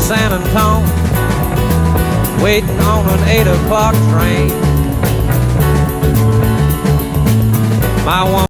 San Antonio, waiting on an 8 o'clock train. My one